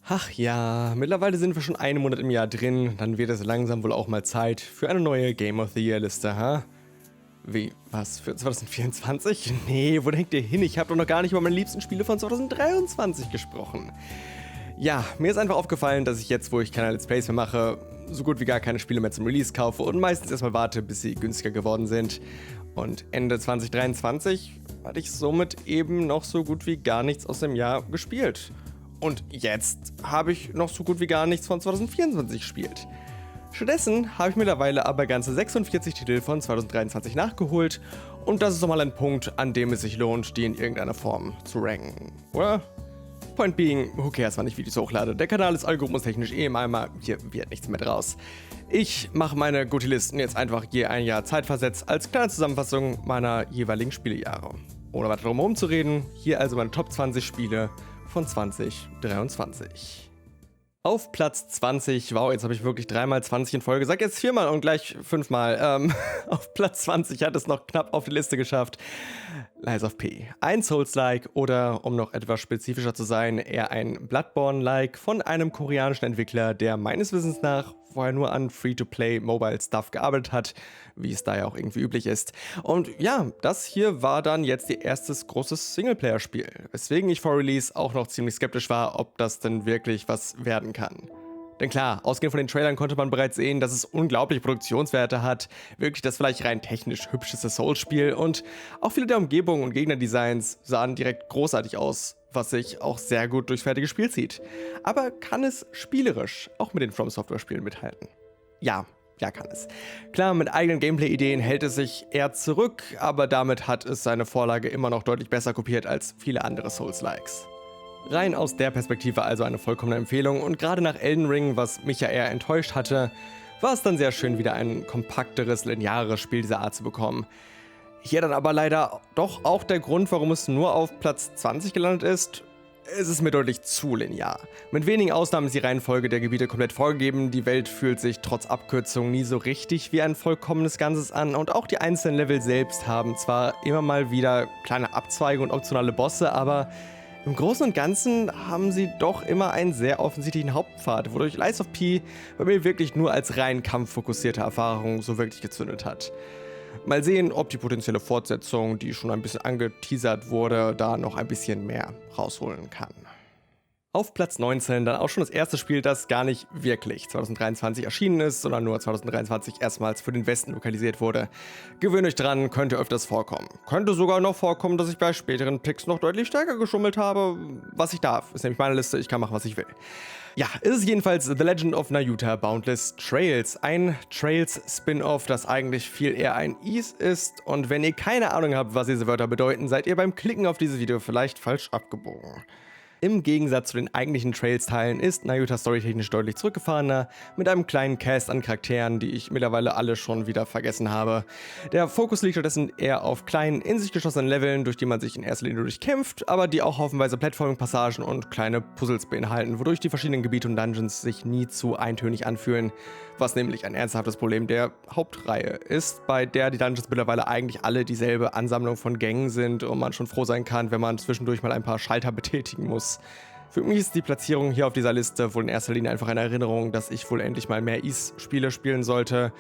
Ach ja, mittlerweile sind wir schon einen Monat im Jahr drin, dann wird es langsam wohl auch mal Zeit für eine neue Game of the Year Liste, ha? Wie, was, für 2024? Nee, wo denkt ihr hin? Ich habe doch noch gar nicht über meine liebsten Spiele von 2023 gesprochen. Ja, mir ist einfach aufgefallen, dass ich jetzt, wo ich keine Let's Plays mehr mache, so gut wie gar keine Spiele mehr zum Release kaufe und meistens erstmal warte, bis sie günstiger geworden sind. Und Ende 2023 hatte ich somit eben noch so gut wie gar nichts aus dem Jahr gespielt. Und jetzt habe ich noch so gut wie gar nichts von 2024 gespielt. Stattdessen habe ich mittlerweile aber ganze 46 Titel von 2023 nachgeholt und das ist doch mal ein Punkt, an dem es sich lohnt, die in irgendeiner Form zu ranken, oder? Point being, who cares, wann ich Videos hochlade. Der Kanal ist algorithmustechnisch eh im Eimer, hier wird nichts mehr draus. Ich mache meine Goodie-Listen jetzt einfach je ein Jahr zeitversetzt als kleine Zusammenfassung meiner jeweiligen Spielejahre. Ohne weiter drum herum zu reden, hier also meine Top 20 Spiele von 2023. Auf Platz 20, wow, jetzt habe ich wirklich dreimal 20 in Folge, sag jetzt viermal und gleich fünfmal. Auf Platz 20 hat es noch knapp auf die Liste geschafft. Lies of P. Ein Souls-like oder, um noch etwas spezifischer zu sein, eher ein Bloodborne-like von einem koreanischen Entwickler, der meines Wissens nach vorher nur an Free-to-Play Mobile Stuff gearbeitet hat, wie es da ja auch irgendwie üblich ist. Und ja, das hier war dann jetzt ihr erstes großes Singleplayer-Spiel, weswegen ich vor Release auch noch ziemlich skeptisch war, ob das denn wirklich was werden kann. Denn klar, ausgehend von den Trailern konnte man bereits sehen, dass es unglaubliche Produktionswerte hat, wirklich das vielleicht rein technisch hübscheste Souls-Spiel und auch viele der Umgebungen und Gegnerdesigns sahen direkt großartig aus, was sich auch sehr gut durchs fertige Spiel zieht. Aber kann es spielerisch auch mit den From Software-Spielen mithalten? Ja, kann es. Klar, mit eigenen Gameplay-Ideen hält es sich eher zurück, aber damit hat es seine Vorlage immer noch deutlich besser kopiert als viele andere Souls-Likes. Rein aus der Perspektive also eine vollkommene Empfehlung und gerade nach Elden Ring, was mich ja eher enttäuscht hatte, war es dann sehr schön, wieder ein kompakteres, lineares Spiel dieser Art zu bekommen. Hier dann aber leider doch auch der Grund, warum es nur auf Platz 20 gelandet ist. Es ist mir deutlich zu linear. Mit wenigen Ausnahmen ist die Reihenfolge der Gebiete komplett vorgegeben, die Welt fühlt sich trotz Abkürzung nie so richtig wie ein vollkommenes Ganzes an und auch die einzelnen Level selbst haben zwar immer mal wieder kleine Abzweigungen und optionale Bosse, aber im Großen und Ganzen haben sie doch immer einen sehr offensichtlichen Hauptpfad, wodurch Lies of P bei mir wirklich nur als rein kampffokussierte Erfahrung so wirklich gezündet hat. Mal sehen, ob die potenzielle Fortsetzung, die schon ein bisschen angeteasert wurde, da noch ein bisschen mehr rausholen kann. Auf Platz 19 dann auch schon das erste Spiel, das gar nicht wirklich 2023 erschienen ist, sondern nur 2023 erstmals für den Westen lokalisiert wurde. Gewöhnt euch dran, könnte öfters vorkommen. Könnte sogar noch vorkommen, dass ich bei späteren Picks noch deutlich stärker geschummelt habe. Was ich darf, ist nämlich meine Liste, ich kann machen, was ich will. Ja, ist es jedenfalls The Legend of Nayuta Boundless Trails. Ein Trails-Spin-Off, das eigentlich viel eher ein Ease ist. Und wenn ihr keine Ahnung habt, was diese Wörter bedeuten, seid ihr beim Klicken auf dieses Video vielleicht falsch abgebogen. Im Gegensatz zu den eigentlichen Trails-Teilen ist Nayuta storytechnisch deutlich zurückgefahrener, mit einem kleinen Cast an Charakteren, die ich mittlerweile alle schon wieder vergessen habe. Der Fokus liegt stattdessen eher auf kleinen, in sich geschlossenen Leveln, durch die man sich in erster Linie durchkämpft, aber die auch haufenweise Platforming-Passagen und kleine Puzzles beinhalten, wodurch die verschiedenen Gebiete und Dungeons sich nie zu eintönig anfühlen, was nämlich ein ernsthaftes Problem der Hauptreihe ist, bei der die Dungeons mittlerweile eigentlich alle dieselbe Ansammlung von Gängen sind und man schon froh sein kann, wenn man zwischendurch mal ein paar Schalter betätigen muss. Für mich ist die Platzierung hier auf dieser Liste wohl in erster Linie einfach eine Erinnerung, dass ich wohl endlich mal mehr Ease-Spiele spielen sollte.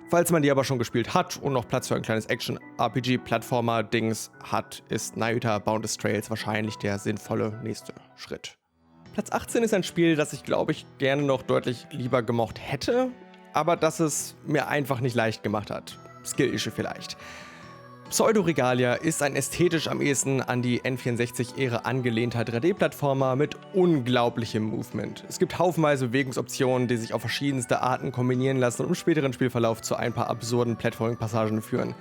Falls man die aber schon gespielt hat und noch Platz für ein kleines Action-RPG-Plattformer-Dings hat, ist Nayuta Boundless Trails wahrscheinlich der sinnvolle nächste Schritt. Platz 18 ist ein Spiel, das ich glaube ich gerne noch deutlich lieber gemocht hätte, aber das es mir einfach nicht leicht gemacht hat. Skill-Issue vielleicht. Pseudo-Regalia ist ein ästhetisch am ehesten an die N64-Ära angelehnter 3D-Plattformer mit unglaublichem Movement. Es gibt haufenweise Bewegungsoptionen, die sich auf verschiedenste Arten kombinieren lassen und im späteren Spielverlauf zu ein paar absurden Platforming-Passagen führen.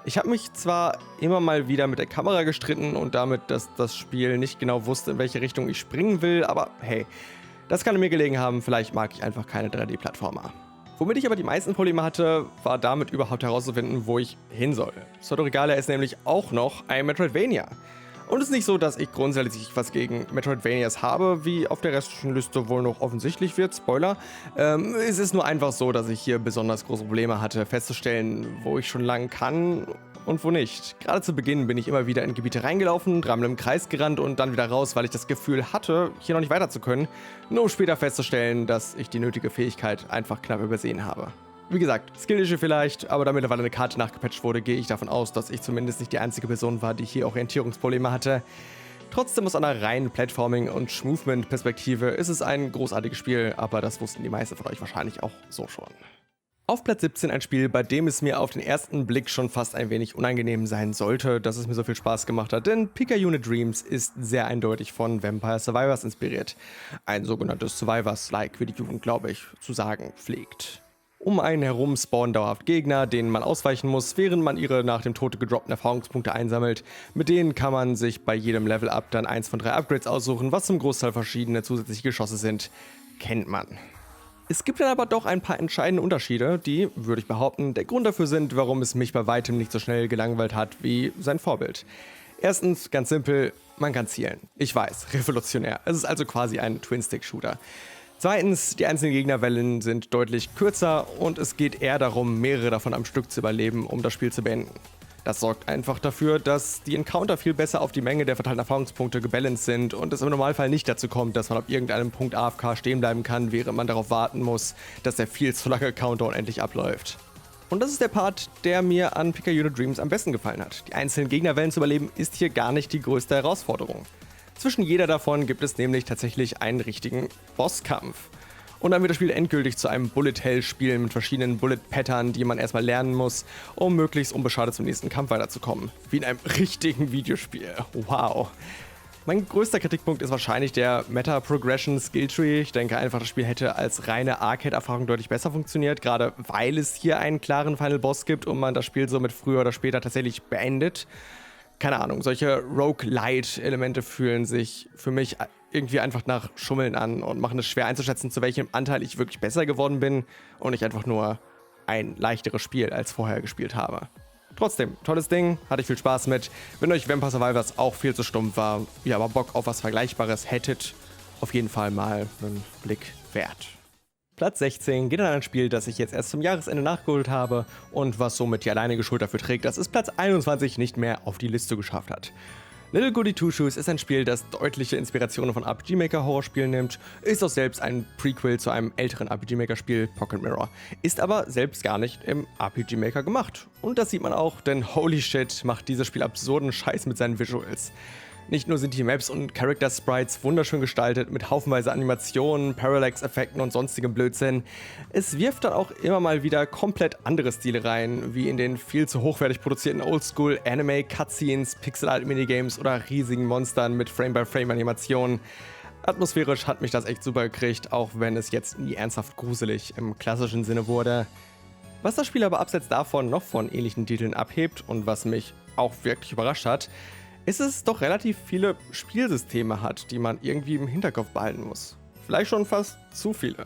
Ich habe mich zwar immer mal wieder mit der Kamera gestritten und damit, dass das Spiel nicht genau wusste, in welche Richtung ich springen will, aber hey, das kann mir gelegen haben, vielleicht mag ich einfach keine 3D-Plattformer. Womit ich aber die meisten Probleme hatte, war damit überhaupt herauszufinden, wo ich hin soll. Pseudo-Regalia ist nämlich auch noch ein Metroidvania. Und es ist nicht so, dass ich grundsätzlich was gegen Metroidvanias habe, wie auf der restlichen Liste wohl noch offensichtlich wird, Spoiler. Es ist nur einfach so, dass ich hier besonders große Probleme hatte, festzustellen, wo ich schon lang kann und wo nicht. Gerade zu Beginn bin ich immer wieder in Gebiete reingelaufen, dreimal im Kreis gerannt und dann wieder raus, weil ich das Gefühl hatte, hier noch nicht weiter zu können, nur um später festzustellen, dass ich die nötige Fähigkeit einfach knapp übersehen habe. Wie gesagt, Skill-Issue vielleicht, aber da mittlerweile eine Karte nachgepatcht wurde, gehe ich davon aus, dass ich zumindest nicht die einzige Person war, die hier Orientierungsprobleme hatte. Trotzdem aus einer reinen Platforming- und Movement-Perspektive ist es ein großartiges Spiel, aber das wussten die meisten von euch wahrscheinlich auch so schon. Auf Platz 17 ein Spiel, bei dem es mir auf den ersten Blick schon fast ein wenig unangenehm sein sollte, dass es mir so viel Spaß gemacht hat, denn Pika-Unit Dreams ist sehr eindeutig von Vampire Survivors inspiriert. Ein sogenanntes Survivors-like, wie die Jugend, glaube ich, zu sagen pflegt. Um einen herum spawnen dauerhaft Gegner, denen man ausweichen muss, während man ihre nach dem Tode gedroppten Erfahrungspunkte einsammelt. Mit denen kann man sich bei jedem Level-Up dann eins von 3 Upgrades aussuchen, was zum Großteil verschiedene zusätzliche Geschosse sind. Kennt man. Es gibt dann aber doch ein paar entscheidende Unterschiede, die, würde ich behaupten, der Grund dafür sind, warum es mich bei weitem nicht so schnell gelangweilt hat wie sein Vorbild. Erstens, ganz simpel, man kann zielen. Ich weiß, revolutionär. Es ist also quasi ein Twin-Stick-Shooter. Zweitens, die einzelnen Gegnerwellen sind deutlich kürzer und es geht eher darum, mehrere davon am Stück zu überleben, um das Spiel zu beenden. Das sorgt einfach dafür, dass die Encounter viel besser auf die Menge der verteilten Erfahrungspunkte gebalanced sind und es im Normalfall nicht dazu kommt, dass man auf irgendeinem Punkt AFK stehen bleiben kann, während man darauf warten muss, dass der viel zu lange Countdown endlich abläuft. Und das ist der Part, der mir an Pika-Unit Dreams am besten gefallen hat. Die einzelnen Gegnerwellen zu überleben ist hier gar nicht die größte Herausforderung. Zwischen jeder davon gibt es nämlich tatsächlich einen richtigen Bosskampf. Und dann wird das Spiel endgültig zu einem Bullet-Hell-Spiel mit verschiedenen Bullet-Pattern, die man erstmal lernen muss, um möglichst unbeschadet zum nächsten Kampf weiterzukommen. Wie in einem richtigen Videospiel. Wow. Mein größter Kritikpunkt ist wahrscheinlich der Meta-Progression-Skill-Tree. Ich denke einfach, das Spiel hätte als reine Arcade-Erfahrung deutlich besser funktioniert, gerade weil es hier einen klaren Final Boss gibt und man das Spiel somit früher oder später tatsächlich beendet. Keine Ahnung, solche Roguelite-Elemente fühlen sich für mich irgendwie einfach nach Schummeln an und machen es schwer einzuschätzen, zu welchem Anteil ich wirklich besser geworden bin und nicht einfach nur ein leichteres Spiel als vorher gespielt habe. Trotzdem, tolles Ding, hatte ich viel Spaß mit. Wenn euch Vampire Survivors auch viel zu stumpf war, ihr aber Bock auf was Vergleichbares hättet, auf jeden Fall mal einen Blick wert. Platz 16 geht an ein Spiel, das ich jetzt erst zum Jahresende nachgeholt habe und was somit die alleinige Schuld dafür trägt, dass es Platz 21 nicht mehr auf die Liste geschafft hat. Little Goody Two Shoes ist ein Spiel, das deutliche Inspirationen von RPG Maker Horrorspielen nimmt, ist auch selbst ein Prequel zu einem älteren RPG Maker Spiel, Pocket Mirror, ist aber selbst gar nicht im RPG Maker gemacht. Und das sieht man auch, denn holy shit macht dieses Spiel absurden Scheiß mit seinen Visuals. Nicht nur sind die Maps und Character Sprites wunderschön gestaltet mit haufenweise Animationen, Parallax-Effekten und sonstigem Blödsinn, es wirft dann auch immer mal wieder komplett andere Stile rein, wie in den viel zu hochwertig produzierten Oldschool-Anime-Cutscenes, Pixel-Art-Minigames oder riesigen Monstern mit Frame-by-Frame-Animationen. Atmosphärisch hat mich das echt super gekriegt, auch wenn es jetzt nie ernsthaft gruselig im klassischen Sinne wurde. Was das Spiel aber abseits davon noch von ähnlichen Titeln abhebt und was mich auch wirklich überrascht hat, ist es doch relativ viele Spielsysteme hat, die man irgendwie im Hinterkopf behalten muss. Vielleicht schon fast zu viele.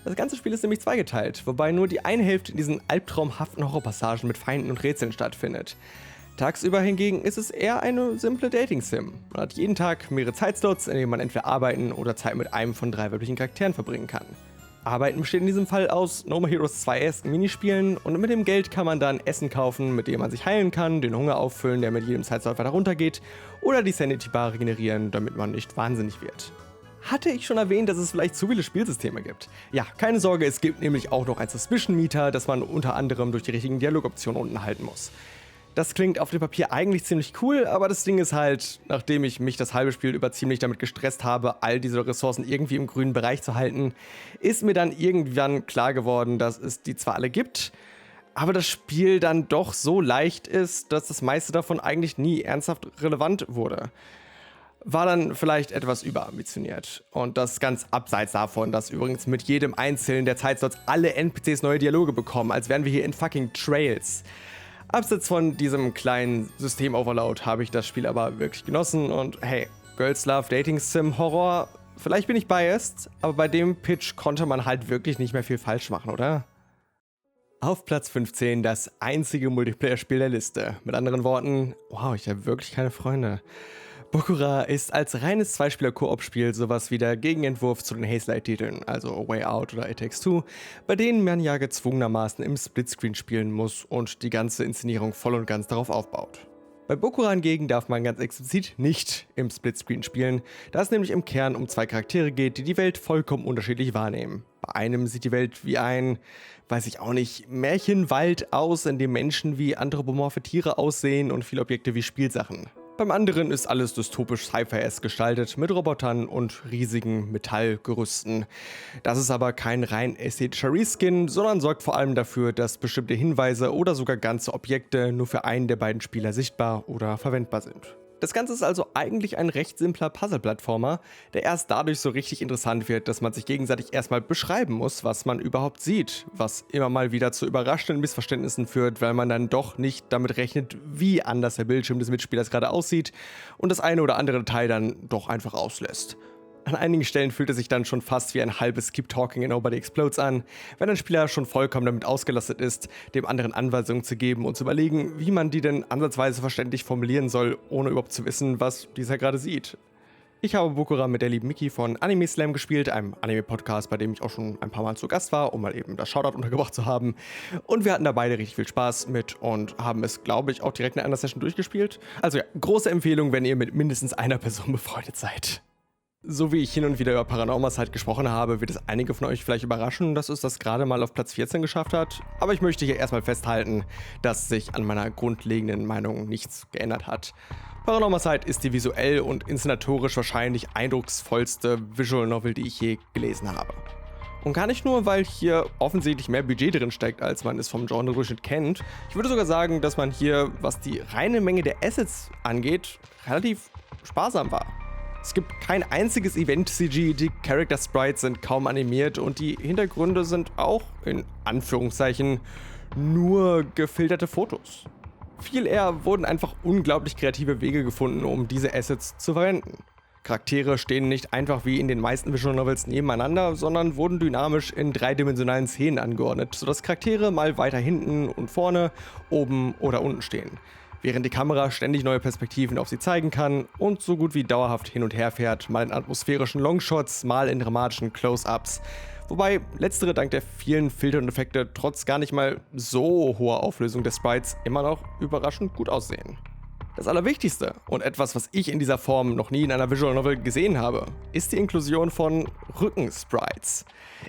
Das ganze Spiel ist nämlich zweigeteilt, wobei nur die eine Hälfte in diesen albtraumhaften Horrorpassagen mit Feinden und Rätseln stattfindet. Tagsüber hingegen ist es eher eine simple Dating-Sim. Man hat jeden Tag mehrere Zeitslots, in denen man entweder arbeiten oder Zeit mit einem von 3 weiblichen Charakteren verbringen kann. Arbeiten besteht in diesem Fall aus No More Heroes 2 Minispielen und mit dem Geld kann man dann Essen kaufen, mit dem man sich heilen kann, den Hunger auffüllen, der mit jedem Zeitslot weiter runtergeht, oder die Sanity Bar regenerieren, damit man nicht wahnsinnig wird. Hatte ich schon erwähnt, dass es vielleicht zu viele Spielsysteme gibt? Ja, keine Sorge, es gibt nämlich auch noch ein Suspicion Meter, das man unter anderem durch die richtigen Dialogoptionen unten halten muss. Das klingt auf dem Papier eigentlich ziemlich cool, aber das Ding ist halt, nachdem ich mich das halbe Spiel über ziemlich damit gestresst habe, all diese Ressourcen irgendwie im grünen Bereich zu halten, ist mir dann irgendwann klar geworden, dass es die zwar alle gibt, aber das Spiel dann doch so leicht ist, dass das meiste davon eigentlich nie ernsthaft relevant wurde. War dann vielleicht etwas überambitioniert. Und das ganz abseits davon, dass übrigens mit jedem einzelnen der Zeitslots alle NPCs neue Dialoge bekommen, als wären wir hier in fucking Trails. Abseits von diesem kleinen System-Overload habe ich das Spiel aber wirklich genossen und hey, Girls Love Dating Sim Horror, vielleicht bin ich biased, aber bei dem Pitch konnte man halt wirklich nicht mehr viel falsch machen, oder? Auf Platz 15 das einzige Multiplayer-Spiel der Liste. Mit anderen Worten, wow, ich habe wirklich keine Freunde. Bokura ist als reines Zweispieler-Koop-Spiel sowas wie der Gegenentwurf zu den Hazelight-Titeln, also A Way Out oder It Takes Two, bei denen man ja gezwungenermaßen im Splitscreen spielen muss und die ganze Inszenierung voll und ganz darauf aufbaut. Bei Bokura hingegen darf man ganz explizit nicht im Splitscreen spielen, da es nämlich im Kern um zwei Charaktere geht, die die Welt vollkommen unterschiedlich wahrnehmen. Bei einem sieht die Welt wie ein, weiß ich auch nicht, Märchenwald aus, in dem Menschen wie anthropomorphe Tiere aussehen und viele Objekte wie Spielsachen. Beim anderen ist alles dystopisch Sci-Fi-esque gestaltet mit Robotern und riesigen Metallgerüsten. Das ist aber kein rein ästhetischer Reskin, sondern sorgt vor allem dafür, dass bestimmte Hinweise oder sogar ganze Objekte nur für einen der beiden Spieler sichtbar oder verwendbar sind. Das Ganze ist also eigentlich ein recht simpler Puzzle-Plattformer, der erst dadurch so richtig interessant wird, dass man sich gegenseitig erstmal beschreiben muss, was man überhaupt sieht, was immer mal wieder zu überraschenden Missverständnissen führt, weil man dann doch nicht damit rechnet, wie anders der Bildschirm des Mitspielers gerade aussieht und das eine oder andere Detail dann doch einfach auslässt. An einigen Stellen fühlt es sich dann schon fast wie ein halbes Keep Talking and Nobody Explodes an, wenn ein Spieler schon vollkommen damit ausgelastet ist, dem anderen Anweisungen zu geben und zu überlegen, wie man die denn ansatzweise verständlich formulieren soll, ohne überhaupt zu wissen, was dieser gerade sieht. Ich habe Bokura mit der lieben Miki von Anime Slam gespielt, einem Anime-Podcast, bei dem ich auch schon ein paar Mal zu Gast war, um mal eben das Shoutout untergebracht zu haben. Und wir hatten da beide richtig viel Spaß mit und haben es, glaube ich, auch direkt in einer Session durchgespielt. Also ja, große Empfehlung, wenn ihr mit mindestens einer Person befreundet seid. So wie ich hin und wieder über Paranormal Side gesprochen habe, wird es einige von euch vielleicht überraschen, dass es das gerade mal auf Platz 14 geschafft hat. Aber ich möchte hier erstmal festhalten, dass sich an meiner grundlegenden Meinung nichts geändert hat. Paranormal Side ist die visuell und inszenatorisch wahrscheinlich eindrucksvollste Visual Novel, die ich je gelesen habe. Und gar nicht nur, weil hier offensichtlich mehr Budget drin steckt, als man es vom Genre-Durchschnitt kennt. Ich würde sogar sagen, dass man hier, was die reine Menge der Assets angeht, relativ sparsam war. Es gibt kein einziges Event-CG, die Character-Sprites sind kaum animiert und die Hintergründe sind auch, in Anführungszeichen, nur gefilterte Fotos. Viel eher wurden einfach unglaublich kreative Wege gefunden, um diese Assets zu verwenden. Charaktere stehen nicht einfach wie in den meisten Visual Novels nebeneinander, sondern wurden dynamisch in dreidimensionalen Szenen angeordnet, sodass Charaktere mal weiter hinten und vorne, oben oder unten stehen, während die Kamera ständig neue Perspektiven auf sie zeigen kann und so gut wie dauerhaft hin und her fährt, mal in atmosphärischen Longshots, mal in dramatischen Close-Ups. Wobei letztere dank der vielen Filter und Effekte trotz gar nicht mal so hoher Auflösung des Sprites immer noch überraschend gut aussehen. Das Allerwichtigste und etwas, was ich in dieser Form noch nie in einer Visual Novel gesehen habe, ist die Inklusion von Rücken-Sprites.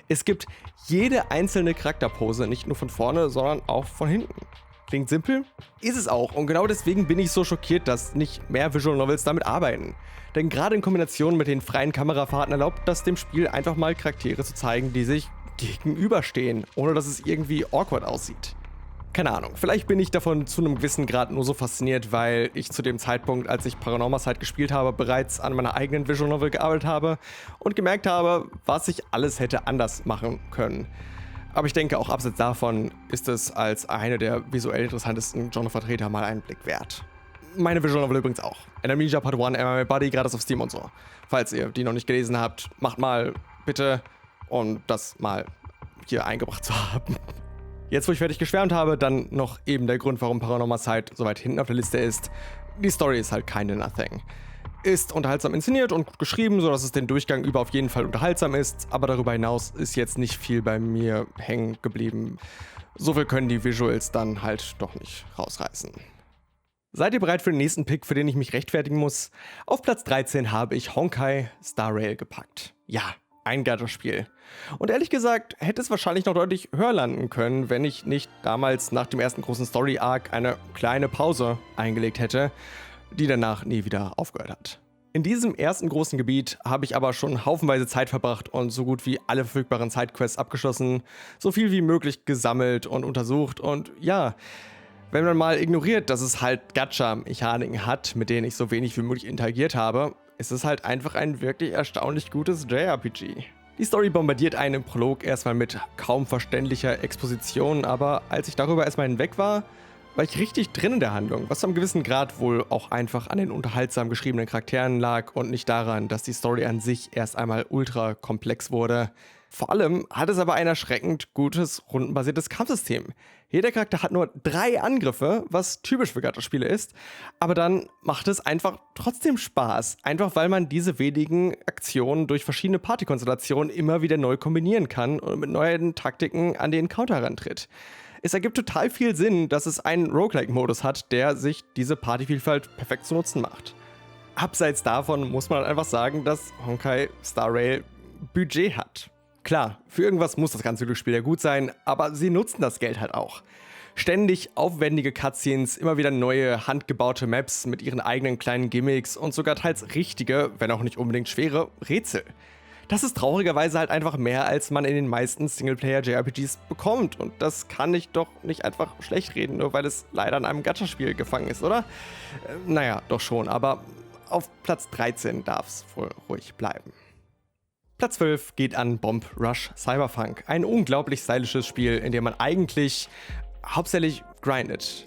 Es gibt jede einzelne Charakterpose nicht nur von vorne, sondern auch von hinten. Klingt simpel? Ist es auch. Und genau deswegen bin ich so schockiert, dass nicht mehr Visual Novels damit arbeiten. Denn gerade in Kombination mit den freien Kamerafahrten erlaubt das dem Spiel einfach mal Charaktere zu zeigen, die sich gegenüberstehen, ohne dass es irgendwie awkward aussieht. Keine Ahnung, vielleicht bin ich davon zu einem gewissen Grad nur so fasziniert, weil ich zu dem Zeitpunkt, als ich Paranormal Side gespielt habe, bereits an meiner eigenen Visual Novel gearbeitet habe und gemerkt habe, was ich alles hätte anders machen können. Aber ich denke, auch abseits davon ist es als eine der visuell interessantesten Genrevertreter mal einen Blick wert. Meine Visual Novel übrigens auch. Amnesia Part 1, Am I My Buddy, gratis auf Steam und so. Falls ihr die noch nicht gelesen habt, macht mal bitte, um das mal hier eingebracht zu haben. Jetzt, wo ich fertig geschwärmt habe, dann noch eben der Grund, warum Paranormal Side so weit hinten auf der Liste ist. Die Story ist halt keine Nothing. Ist unterhaltsam inszeniert und gut geschrieben, sodass es den Durchgang über auf jeden Fall unterhaltsam ist, aber darüber hinaus ist jetzt nicht viel bei mir hängen geblieben. So viel können die Visuals dann halt doch nicht rausreißen. Seid ihr bereit für den nächsten Pick, für den ich mich rechtfertigen muss? Auf Platz 13 habe ich Honkai Star Rail gepackt. Ja, ein geiles Spiel. Und ehrlich gesagt, hätte es wahrscheinlich noch deutlich höher landen können, wenn ich nicht damals nach dem ersten großen Story-Arc eine kleine Pause eingelegt hätte, die danach nie wieder aufgehört hat. In diesem ersten großen Gebiet habe ich aber schon haufenweise Zeit verbracht und so gut wie alle verfügbaren Sidequests abgeschlossen, so viel wie möglich gesammelt und untersucht und ja, wenn man mal ignoriert, dass es halt Gacha-Mechaniken hat, mit denen ich so wenig wie möglich interagiert habe, ist es halt einfach ein wirklich erstaunlich gutes JRPG. Die Story bombardiert einen im Prolog erstmal mit kaum verständlicher Exposition, aber als ich darüber erstmal hinweg war, war ich richtig drin in der Handlung, was zu einem gewissen Grad wohl auch einfach an den unterhaltsam geschriebenen Charakteren lag und nicht daran, dass die Story an sich erst einmal ultra komplex wurde. Vor allem hat es aber ein erschreckend gutes, rundenbasiertes Kampfsystem. Jeder Charakter hat nur 3 Angriffe, was typisch für Gacha-Spiele ist, aber dann macht es einfach trotzdem Spaß, einfach weil man diese wenigen Aktionen durch verschiedene Partykonstellationen immer wieder neu kombinieren kann und mit neuen Taktiken an den Counter herantritt. Es ergibt total viel Sinn, dass es einen Roguelike-Modus hat, der sich diese Partyvielfalt perfekt zu Nutzen macht. Abseits davon muss man einfach sagen, dass Honkai Star Rail Budget hat. Klar, für irgendwas muss das ganze Glücksspiel ja gut sein, aber sie nutzen das Geld halt auch. Ständig aufwendige Cutscenes, immer wieder neue, handgebaute Maps mit ihren eigenen kleinen Gimmicks und sogar teils richtige, wenn auch nicht unbedingt schwere, Rätsel. Das ist traurigerweise halt einfach mehr, als man in den meisten Singleplayer-JRPGs bekommt. Und das kann ich doch nicht einfach schlecht reden, nur weil es leider in einem Gacha-Spiel gefangen ist, oder? Naja, doch schon, aber auf Platz 13 darf es wohl ruhig bleiben. Platz 12 geht an Bomb Rush Cyberpunk. Ein unglaublich stylisches Spiel, in dem man eigentlich hauptsächlich grindet.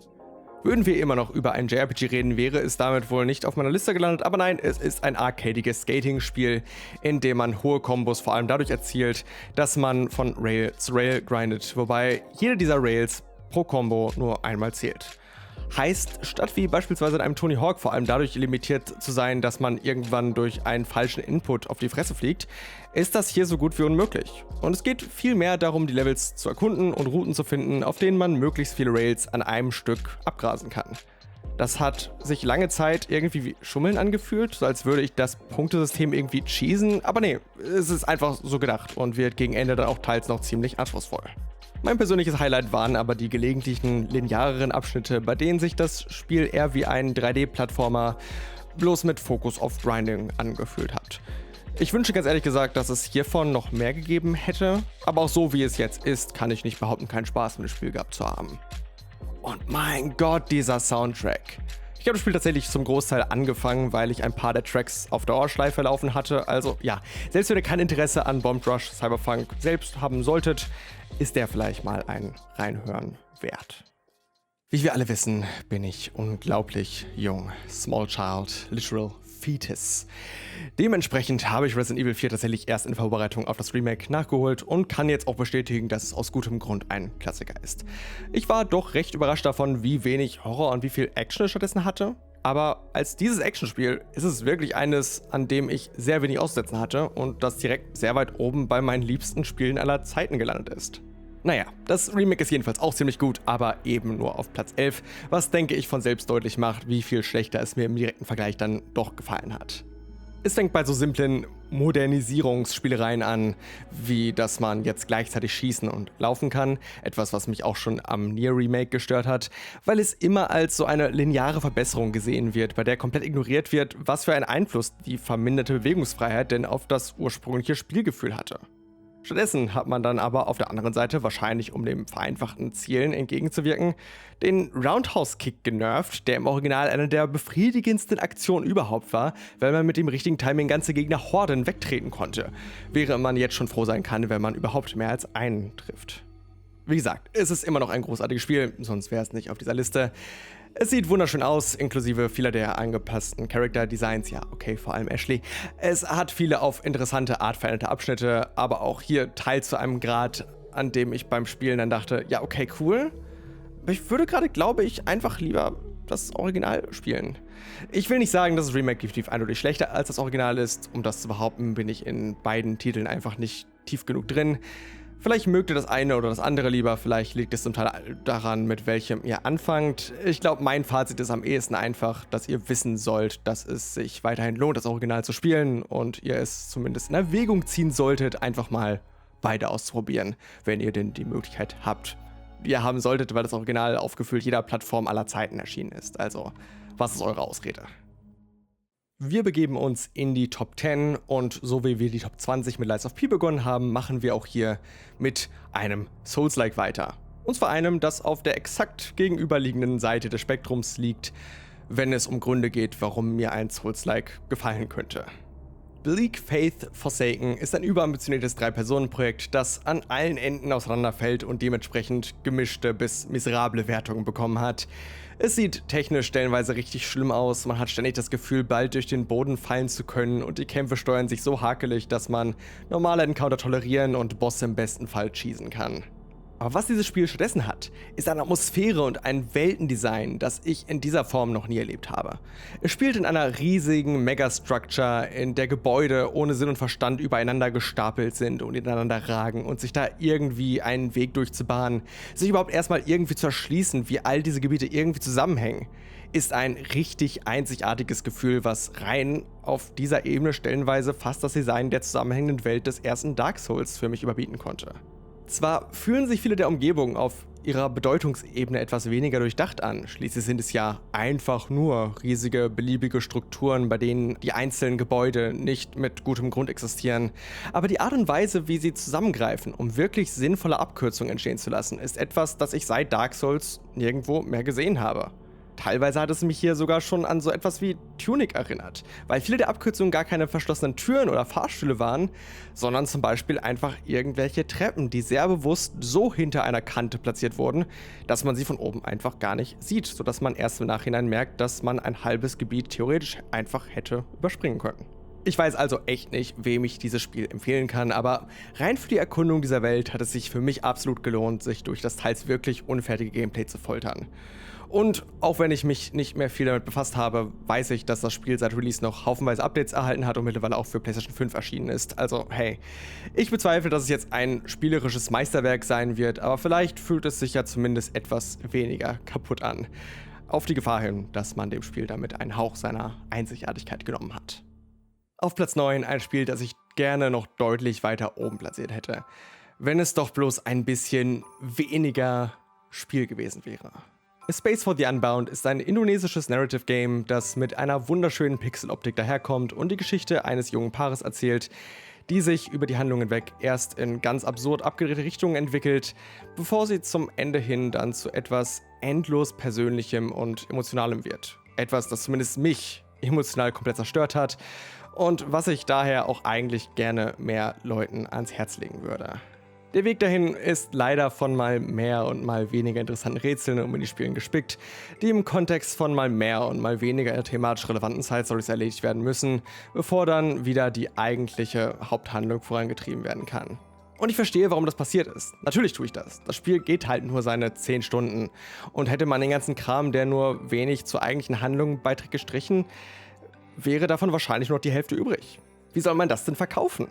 Würden wir immer noch über ein JRPG reden, wäre es damit wohl nicht auf meiner Liste gelandet, aber nein, es ist ein arcadiges Skating-Spiel, in dem man hohe Kombos vor allem dadurch erzielt, dass man von Rail zu Rail grindet, wobei jede dieser Rails pro Combo nur einmal zählt. Heißt, statt wie beispielsweise in einem Tony Hawk vor allem dadurch limitiert zu sein, dass man irgendwann durch einen falschen Input auf die Fresse fliegt, ist das hier so gut wie unmöglich. Und es geht vielmehr darum, die Levels zu erkunden und Routen zu finden, auf denen man möglichst viele Rails an einem Stück abgrasen kann. Das hat sich lange Zeit irgendwie wie Schummeln angefühlt, so als würde ich das Punktesystem irgendwie cheesen, aber nee, es ist einfach so gedacht und wird gegen Ende dann auch teils noch ziemlich anspruchsvoll. Mein persönliches Highlight waren aber die gelegentlichen lineareren Abschnitte, bei denen sich das Spiel eher wie ein 3D-Plattformer bloß mit Fokus auf Grinding angefühlt hat. Ich wünsche ganz ehrlich gesagt, dass es hiervon noch mehr gegeben hätte, aber auch so wie es jetzt ist, kann ich nicht behaupten, keinen Spaß mit dem Spiel gehabt zu haben. Und mein Gott, dieser Soundtrack. Ich habe das Spiel tatsächlich zum Großteil angefangen, weil ich ein paar der Tracks auf Dauerschleife laufen hatte. Also ja, selbst wenn ihr kein Interesse an Bomb Rush Cyberpunk selbst haben solltet, ist der vielleicht mal ein Reinhören wert. Wie wir alle wissen, bin ich unglaublich jung. Small Child, literal fetus. Dementsprechend habe ich Resident Evil 4 tatsächlich erst in Vorbereitung auf das Remake nachgeholt und kann jetzt auch bestätigen, dass es aus gutem Grund ein Klassiker ist. Ich war doch recht überrascht davon, wie wenig Horror und wie viel Action es stattdessen hatte. Aber als dieses Actionspiel ist es wirklich eines, an dem ich sehr wenig auszusetzen hatte und das direkt sehr weit oben bei meinen liebsten Spielen aller Zeiten gelandet ist. Naja, das Remake ist jedenfalls auch ziemlich gut, aber eben nur auf Platz 11, was denke ich von selbst deutlich macht, wie viel schlechter es mir im direkten Vergleich dann doch gefallen hat. Es fängt bei so simplen Modernisierungsspielereien an, wie dass man jetzt gleichzeitig schießen und laufen kann, etwas, was mich auch schon am Nier Remake gestört hat, weil es immer als so eine lineare Verbesserung gesehen wird, bei der komplett ignoriert wird, was für einen Einfluss die verminderte Bewegungsfreiheit denn auf das ursprüngliche Spielgefühl hatte. Stattdessen hat man dann aber auf der anderen Seite, wahrscheinlich um dem vereinfachten Zielen entgegenzuwirken, den Roundhouse-Kick genervt, der im Original eine der befriedigendsten Aktionen überhaupt war, weil man mit dem richtigen Timing ganze Gegner-Horden wegtreten konnte, während man jetzt schon froh sein kann, wenn man überhaupt mehr als einen trifft. Wie gesagt, es ist immer noch ein großartiges Spiel, sonst wäre es nicht auf dieser Liste. Es sieht wunderschön aus, inklusive vieler der angepassten Character-Designs, ja, okay, vor allem Ashley. Es hat viele auf interessante Art veränderte Abschnitte, aber auch hier teils zu einem Grad, an dem ich beim Spielen dann dachte, ja, okay, cool. Aber ich würde gerade, glaube ich, einfach lieber das Original spielen. Ich will nicht sagen, dass das Remake definitiv eindeutig schlechter als das Original ist. Um das zu behaupten, bin ich in beiden Titeln einfach nicht tief genug drin. Vielleicht mögt ihr das eine oder das andere lieber, vielleicht liegt es zum Teil daran, mit welchem ihr anfangt. Ich glaube, mein Fazit ist am ehesten einfach, dass ihr wissen sollt, dass es sich weiterhin lohnt, das Original zu spielen und ihr es zumindest in Erwägung ziehen solltet, einfach mal beide auszuprobieren, wenn ihr denn die Möglichkeit habt. Ihr haben solltet, weil das Original auf gefühlt jeder Plattform aller Zeiten erschienen ist. Also, was ist eure Ausrede? Wir begeben uns in die Top 10 und so wie wir die Top 20 mit Lies of P begonnen haben, machen wir auch hier mit einem Souls-like weiter. Und zwar einem, das auf der exakt gegenüberliegenden Seite des Spektrums liegt, wenn es um Gründe geht, warum mir ein Souls-like gefallen könnte. Bleak Faith Forsaken ist ein überambitioniertes 3-Personen-Projekt, das an allen Enden auseinanderfällt und dementsprechend gemischte bis miserable Wertungen bekommen hat. Es sieht technisch stellenweise richtig schlimm aus, man hat ständig das Gefühl, bald durch den Boden fallen zu können und die Kämpfe steuern sich so hakelig, dass man normale Encounter tolerieren und Bosse im besten Fall cheesen kann. Aber was dieses Spiel stattdessen hat, ist eine Atmosphäre und ein Weltendesign, das ich in dieser Form noch nie erlebt habe. Es spielt in einer riesigen Megastructure, in der Gebäude ohne Sinn und Verstand übereinander gestapelt sind und ineinander ragen und sich da irgendwie einen Weg durchzubahnen, sich überhaupt erstmal irgendwie zu erschließen, wie all diese Gebiete irgendwie zusammenhängen, ist ein richtig einzigartiges Gefühl, was rein auf dieser Ebene stellenweise fast das Design der zusammenhängenden Welt des ersten Dark Souls für mich überbieten konnte. Zwar fühlen sich viele der Umgebungen auf ihrer Bedeutungsebene etwas weniger durchdacht an, schließlich sind es ja einfach nur riesige, beliebige Strukturen, bei denen die einzelnen Gebäude nicht mit gutem Grund existieren, aber die Art und Weise, wie sie zusammengreifen, um wirklich sinnvolle Abkürzungen entstehen zu lassen, ist etwas, das ich seit Dark Souls nirgendwo mehr gesehen habe. Teilweise hat es mich hier sogar schon an so etwas wie Tunic erinnert, weil viele der Abkürzungen gar keine verschlossenen Türen oder Fahrstühle waren, sondern zum Beispiel einfach irgendwelche Treppen, die sehr bewusst so hinter einer Kante platziert wurden, dass man sie von oben einfach gar nicht sieht, sodass man erst im Nachhinein merkt, dass man ein halbes Gebiet theoretisch einfach hätte überspringen können. Ich weiß also echt nicht, wem ich dieses Spiel empfehlen kann, aber rein für die Erkundung dieser Welt hat es sich für mich absolut gelohnt, sich durch das teils wirklich unfertige Gameplay zu foltern. Und auch wenn ich mich nicht mehr viel damit befasst habe, weiß ich, dass das Spiel seit Release noch haufenweise Updates erhalten hat und mittlerweile auch für PlayStation 5 erschienen ist. Also hey, ich bezweifle, dass es jetzt ein spielerisches Meisterwerk sein wird, aber vielleicht fühlt es sich ja zumindest etwas weniger kaputt an. Auf die Gefahr hin, dass man dem Spiel damit einen Hauch seiner Einzigartigkeit genommen hat. Auf Platz 9 ein Spiel, das ich gerne noch deutlich weiter oben platziert hätte, wenn es doch bloß ein bisschen weniger Spiel gewesen wäre. A Space for the Unbound ist ein indonesisches Narrative Game, das mit einer wunderschönen Pixeloptik daherkommt und die Geschichte eines jungen Paares erzählt, die sich über die Handlung hinweg erst in ganz absurd abgedrehte Richtungen entwickelt, bevor sie zum Ende hin dann zu etwas endlos Persönlichem und Emotionalem wird. Etwas, das zumindest mich emotional komplett zerstört hat und was ich daher auch eigentlich gerne mehr Leuten ans Herz legen würde. Der Weg dahin ist leider von mal mehr und mal weniger interessanten Rätseln und Minispielen gespickt, die im Kontext von mal mehr und mal weniger thematisch relevanten Side-Stories erledigt werden müssen, bevor dann wieder die eigentliche Haupthandlung vorangetrieben werden kann. Und ich verstehe, warum das passiert ist. Natürlich tue ich das. Das Spiel geht halt nur seine 10 Stunden. Und hätte man den ganzen Kram, der nur wenig zur eigentlichen Handlung beiträgt, gestrichen, wäre davon wahrscheinlich nur noch die Hälfte übrig. Wie soll man das denn verkaufen?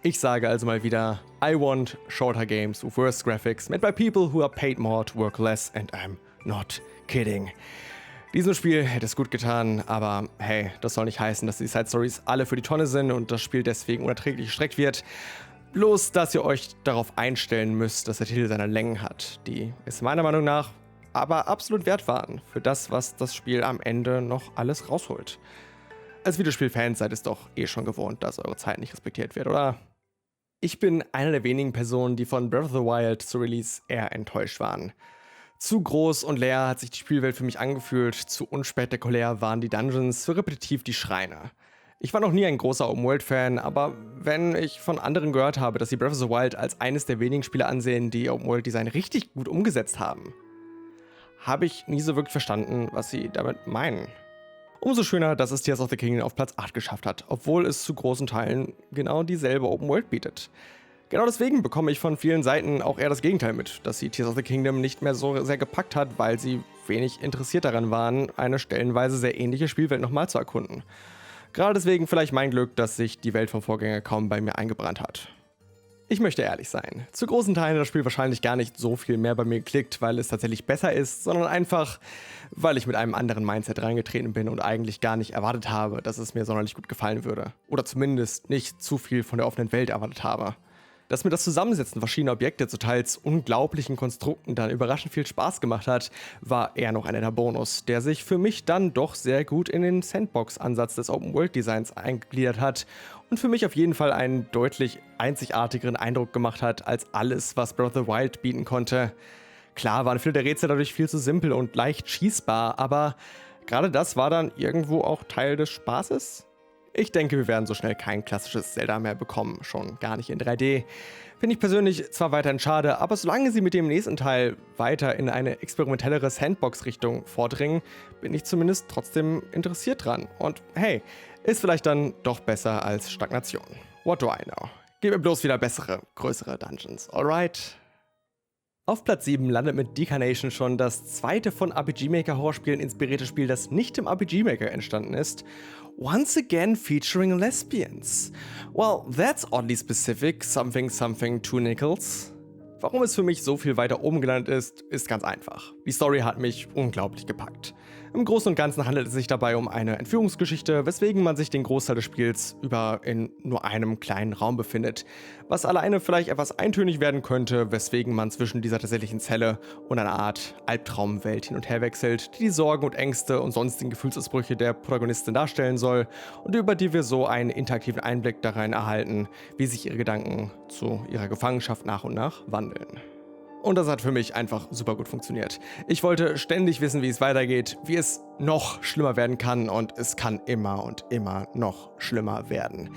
Ich sage also mal wieder, I want shorter games with worse graphics made by people who are paid more to work less and I'm not kidding. Diesem Spiel hätte es gut getan, aber hey, das soll nicht heißen, dass die Side-Stories alle für die Tonne sind und das Spiel deswegen unerträglich gestreckt wird. Bloß, dass ihr euch darauf einstellen müsst, dass der Titel seine Längen hat, die es meiner Meinung nach aber absolut wert waren für das, was das Spiel am Ende noch alles rausholt. Als Videospielfans seid es doch eh schon gewohnt, dass eure Zeit nicht respektiert wird, oder? Ich bin einer der wenigen Personen, die von Breath of the Wild zu Release eher enttäuscht waren. Zu groß und leer hat sich die Spielwelt für mich angefühlt, zu unspektakulär waren die Dungeons, zu repetitiv die Schreine. Ich war noch nie ein großer Open-World-Fan, aber wenn ich von anderen gehört habe, dass sie Breath of the Wild als eines der wenigen Spiele ansehen, die Open-World-Design richtig gut umgesetzt haben, habe ich nie so wirklich verstanden, was sie damit meinen. Umso schöner, dass es Tears of the Kingdom auf Platz 8 geschafft hat, obwohl es zu großen Teilen genau dieselbe Open World bietet. Genau deswegen bekomme ich von vielen Seiten auch eher das Gegenteil mit, dass sie Tears of the Kingdom nicht mehr so sehr gepackt hat, weil sie wenig interessiert daran waren, eine stellenweise sehr ähnliche Spielwelt nochmal zu erkunden. Gerade deswegen vielleicht mein Glück, dass sich die Welt vom Vorgänger kaum bei mir eingebrannt hat. Ich möchte ehrlich sein. Zu großen Teilen hat das Spiel wahrscheinlich gar nicht so viel mehr bei mir geklickt, weil es tatsächlich besser ist, sondern einfach, weil ich mit einem anderen Mindset reingetreten bin und eigentlich gar nicht erwartet habe, dass es mir sonderlich gut gefallen würde. Oder zumindest nicht zu viel von der offenen Welt erwartet habe. Dass mir das Zusammensetzen verschiedener Objekte zu teils unglaublichen Konstrukten dann überraschend viel Spaß gemacht hat, war eher noch ein netter Bonus, der sich für mich dann doch sehr gut in den Sandbox-Ansatz des Open-World-Designs eingegliedert hat und für mich auf jeden Fall einen deutlich einzigartigeren Eindruck gemacht hat als alles, was Breath of the Wild bieten konnte. Klar waren viele der Rätsel dadurch viel zu simpel und leicht schießbar, aber gerade das war dann irgendwo auch Teil des Spaßes. Ich denke, wir werden so schnell kein klassisches Zelda mehr bekommen, schon gar nicht in 3D. Finde ich persönlich zwar weiterhin schade, aber solange sie mit dem nächsten Teil weiter in eine experimentellere Sandbox-Richtung vordringen, bin ich zumindest trotzdem interessiert dran. Und hey, ist vielleicht dann doch besser als Stagnation. What do I know? Gib mir bloß wieder bessere, größere Dungeons, alright? Auf Platz 7 landet mit Decarnation schon das zweite von RPG Maker Horrorspielen inspirierte Spiel, das nicht im RPG Maker entstanden ist. Once again featuring lesbians. Well, that's oddly specific, something two nickels. Warum es für mich so viel weiter oben gelandet ist ganz einfach. Die Story hat mich unglaublich gepackt. Im Großen und Ganzen handelt es sich dabei um eine Entführungsgeschichte, weswegen man sich den Großteil des Spiels über in nur einem kleinen Raum befindet, was alleine vielleicht etwas eintönig werden könnte, weswegen man zwischen dieser tatsächlichen Zelle und einer Art Albtraumwelt hin und her wechselt, die Sorgen und Ängste und sonstigen Gefühlsausbrüche der Protagonistin darstellen soll und über die wir so einen interaktiven Einblick darin erhalten, wie sich ihre Gedanken zu ihrer Gefangenschaft nach und nach wandeln. Und das hat für mich einfach super gut funktioniert. Ich wollte ständig wissen, wie es weitergeht, wie es noch schlimmer werden kann und es kann immer und immer noch schlimmer werden.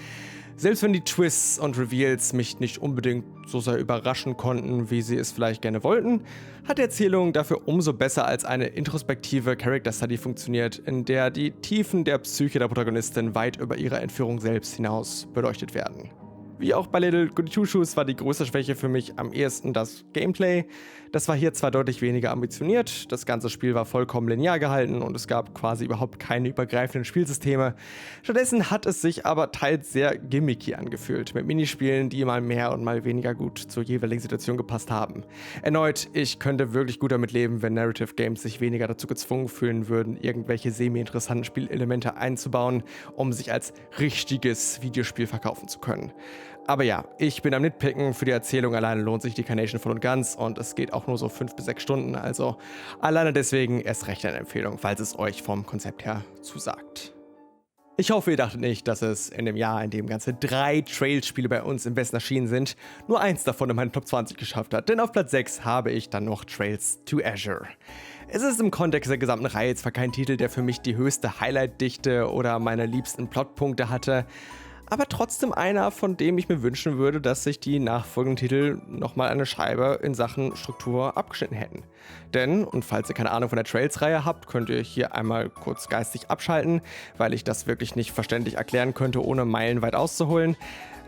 Selbst wenn die Twists und Reveals mich nicht unbedingt so sehr überraschen konnten, wie sie es vielleicht gerne wollten, hat die Erzählung dafür umso besser als eine introspektive Character Study funktioniert, in der die Tiefen der Psyche der Protagonistin weit über ihre Entführung selbst hinaus beleuchtet werden. Wie auch bei Little Goody Two Shoes war die größte Schwäche für mich am ehesten das Gameplay. Das war hier zwar deutlich weniger ambitioniert, das ganze Spiel war vollkommen linear gehalten und es gab quasi überhaupt keine übergreifenden Spielsysteme. Stattdessen hat es sich aber teils sehr gimmicky angefühlt, mit Minispielen, die mal mehr und mal weniger gut zur jeweiligen Situation gepasst haben. Erneut, ich könnte wirklich gut damit leben, wenn Narrative Games sich weniger dazu gezwungen fühlen würden, irgendwelche semi-interessanten Spielelemente einzubauen, um sich als richtiges Videospiel verkaufen zu können. Aber ja, ich bin am Nitpicken, für die Erzählung alleine lohnt sich Decarnation voll und ganz und es geht auch nur so 5 bis 6 Stunden, also alleine deswegen erst recht eine Empfehlung, falls es euch vom Konzept her zusagt. Ich hoffe, ihr dachtet nicht, dass es in dem Jahr, in dem ganze 3 Trails-Spiele bei uns im Westen erschienen sind, nur eins davon in meinen Top 20 geschafft hat, denn auf Platz 6 habe ich dann noch Trails to Azure. Es ist im Kontext der gesamten Reihe zwar kein Titel, der für mich die höchste Highlight-Dichte oder meine liebsten Plotpunkte hatte, aber trotzdem einer, von dem ich mir wünschen würde, dass sich die nachfolgenden Titel nochmal eine Scheibe in Sachen Struktur abgeschnitten hätten. Denn, und falls ihr keine Ahnung von der Trails-Reihe habt, könnt ihr hier einmal kurz geistig abschalten, weil ich das wirklich nicht verständlich erklären könnte, ohne meilenweit auszuholen.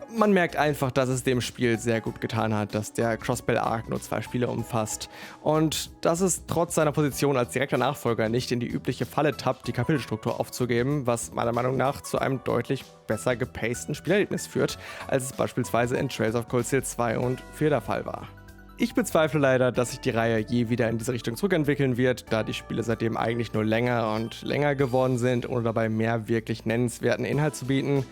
Man merkt einfach, dass es dem Spiel sehr gut getan hat, dass der Crossbell-Arc nur 2 Spiele umfasst und dass es trotz seiner Position als direkter Nachfolger nicht in die übliche Falle tappt, die Kapitelstruktur aufzugeben, was meiner Meinung nach zu einem deutlich besser gepaceden Spielerlebnis führt, als es beispielsweise in Trails of Cold Steel 2 und 4 der Fall war. Ich bezweifle leider, dass sich die Reihe je wieder in diese Richtung zurückentwickeln wird, da die Spiele seitdem eigentlich nur länger und länger geworden sind, ohne dabei mehr wirklich nennenswerten Inhalt zu bieten.